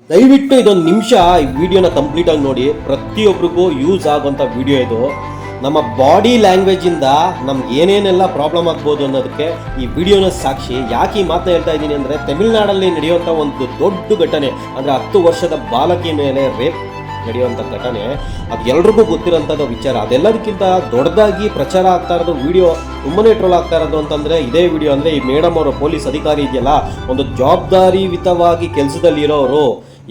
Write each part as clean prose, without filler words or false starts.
ದಯವಿಟ್ಟು ಇದೊಂದು ನಿಮಿಷ ಈ ವಿಡಿಯೋನ ಕಂಪ್ಲೀಟಾಗಿ ನೋಡಿ. ಪ್ರತಿಯೊಬ್ಬರಿಗೂ ಯೂಸ್ ಆಗುವಂಥ ವಿಡಿಯೋ ಇದು. ನಮ್ಮ ಬಾಡಿ ಲ್ಯಾಂಗ್ವೇಜಿಂದ ನಮ್ಗೆ ಏನೇನೆಲ್ಲ ಪ್ರಾಬ್ಲಮ್ ಆಗ್ಬೋದು ಅನ್ನೋದಕ್ಕೆ ಈ ವಿಡಿಯೋನ ಸಾಕ್ಷಿ. ಯಾಕೆ ಈ ಮಾತನ್ನ ಹೇಳ್ತಾ ಇದ್ದೀನಿ ಅಂದರೆ, ತಮಿಳುನಾಡಲ್ಲಿ ನಡೆಯುವಂಥ ಒಂದು ದೊಡ್ಡ ಘಟನೆ ಅಂದರೆ 10 ವರ್ಷದ ಬಾಲಕಿ ಮೇಲೆ ರೇಪ್ ನಡೆಯುವಂಥ ಘಟನೆ, ಅದು ಎಲ್ರಿಗೂ ಗೊತ್ತಿರೋಂಥದ್ದು ವಿಚಾರ. ಅದೆಲ್ಲದಕ್ಕಿಂತ ದೊಡ್ಡದಾಗಿ ಪ್ರಚಾರ ಆಗ್ತಾ ಇರೋದು ವಿಡಿಯೋ, ತುಂಬನೇ ಟ್ರೋಲ್ ಆಗ್ತಾ ಇರೋದು ಅಂತಂದರೆ ಇದೇ ವಿಡಿಯೋ. ಅಂದರೆ ಈ ಮೇಡಮ್ ಅವರು ಪೊಲೀಸ್ ಅಧಿಕಾರಿ ಇದೆಯಲ್ಲ, ಒಂದು ಜವಾಬ್ದಾರಿಯುತವಾಗಿ ಕೆಲಸದಲ್ಲಿ ಇರೋರು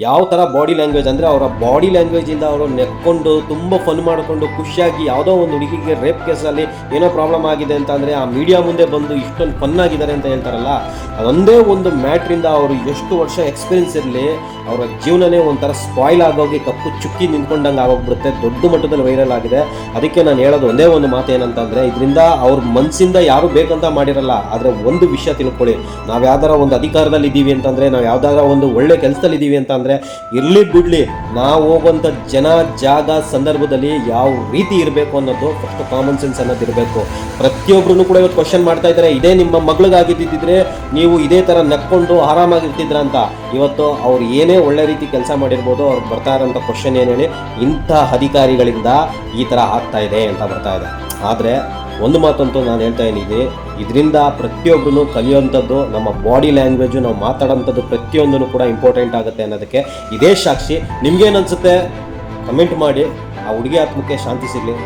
ಯಾವ ಥರ ಬಾಡಿ ಲ್ಯಾಂಗ್ವೇಜ್ ಅಂದರೆ, ಅವರ ಬಾಡಿ ಲ್ಯಾಂಗ್ವೇಜಿಂದ ಅವರು ನೆಕ್ಕೊಂಡು ತುಂಬ ಫನ್ ಮಾಡಿಕೊಂಡು ಖುಷಿಯಾಗಿ ಯಾವುದೋ ಒಂದು ಹುಡುಗಿಗೆ ರೇಪ್ ಕೇಸಲ್ಲಿ ಏನೋ ಪ್ರಾಬ್ಲಮ್ ಆಗಿದೆ ಅಂತ ಅಂದರೆ ಆ ಮೀಡಿಯಾ ಮುಂದೆ ಬಂದು ಇಷ್ಟೊಂದು ಫನ್ ಆಗಿದ್ದಾರೆ ಅಂತ ಹೇಳ್ತಾರಲ್ಲ, ಅದೊಂದೇ ಒಂದು ಮ್ಯಾಟ್ರಿಂದ ಅವರು ಎಷ್ಟು ವರ್ಷ ಎಕ್ಸ್ಪೀರಿಯನ್ಸ್ ಇರಲಿ, ಅವರ ಜೀವನನೇ ಒಂಥರ ಸ್ಪಾಯ್ಲ್ ಆಗೋಗಿ ಕಪ್ಪು ಚುಕ್ಕಿ ನಿಂತ್ಕೊಂಡಂಗೆ ಆಗೋಗ್ಬಿಡುತ್ತೆ. ದೊಡ್ಡ ಮಟ್ಟದಲ್ಲಿ ವೈರಲ್ ಆಗಿದೆ. ಅದಕ್ಕೆ ನಾನು ಹೇಳೋದು ಒಂದೇ ಒಂದು ಮಾತು ಏನಂತಂದರೆ, ಇದರಿಂದ ಅವ್ರ ಮನಸ್ಸಿಂದ ಯಾರು ಬೇಕಂತ ಮಾಡಿರಲ್ಲ. ಆದರೆ ಒಂದು ವಿಷಯ ತಿಳ್ಕೊಳ್ಳಿ, ನಾವು ಯಾವ್ದಾರ ಒಂದು ಅಧಿಕಾರದಲ್ಲಿ ಇದ್ದೀವಿ ಅಂತಂದರೆ, ನಾವು ಯಾವ್ದಾರ ಒಂದು ಒಳ್ಳೆ ಕೆಲಸದಲ್ಲಿ ಇದ್ದೀವಿ ಅಂತ ಇರ್ಲಿ ಬಿಡ್ಲಿ, ನಾವು ಹೋಗುವಂಥ ಜನ, ಜಾಗ, ಸಂದರ್ಭದಲ್ಲಿ ಯಾವ ರೀತಿ ಇರಬೇಕು ಅನ್ನೋದು ಫಸ್ಟ್ ಕಾಮನ್ ಸೆನ್ಸ್ ಅನ್ನೋದು ಇರಬೇಕು. ಪ್ರತಿಯೊಬ್ಬರೂ ಕೂಡ ಇವತ್ತು ಕ್ವಶನ್ ಮಾಡ್ತಾ ಇದ್ದಾರೆ, ಇದೇ ನಿಮ್ಮ ಮಗಳಿಗಾಗಿದ್ದಿದ್ರೆ ನೀವು ಇದೇ ಥರ ನಕ್ಕೊಂಡು ಆರಾಮಾಗಿರ್ತಿದ್ರ ಅಂತ. ಇವತ್ತು ಅವ್ರು ಏನೇ ಒಳ್ಳೆ ರೀತಿ ಕೆಲಸ ಮಾಡಿರ್ಬೋದು, ಅವ್ರಿಗೆ ಬರ್ತಾ ಇರೋಂಥ ಕ್ವಶನ್ ಏನು ಹೇಳಿ, ಇಂಥ ಅಧಿಕಾರಿಗಳಿಂದ ಈ ಥರ ಆಗ್ತಾ ಇದೆ ಅಂತ ಬರ್ತಾ ಇದೆ. ಆದರೆ ಒಂದು ಮಾತಂತೂ ನಾನು ಹೇಳ್ತಾ ಇದ್ದೀನಿ, ಇದರಿಂದ ಪ್ರತಿಯೊಬ್ಬರೂ ಕಲಿಯುವಂಥದ್ದು ನಮ್ಮ ಬಾಡಿ ಲ್ಯಾಂಗ್ವೇಜು, ನಾವು ಮಾತಾಡೋಂಥದ್ದು ಪ್ರತಿಯೊಂದೂ ಕೂಡ ಇಂಪಾರ್ಟೆಂಟ್ ಆಗುತ್ತೆ ಅನ್ನೋದಕ್ಕೆ ಇದೇ ಸಾಕ್ಷಿ. ನಿಮ್ಗೇನು ಅನಿಸುತ್ತೆ ಕಮೆಂಟ್ ಮಾಡಿ. ಆ ಹುಡುಗಿ ಆತ್ಮಕ್ಕೆ ಶಾಂತಿ ಸಿಗಲಿ.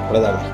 ಒಳ್ಳೆಯದಾಗಲಿ.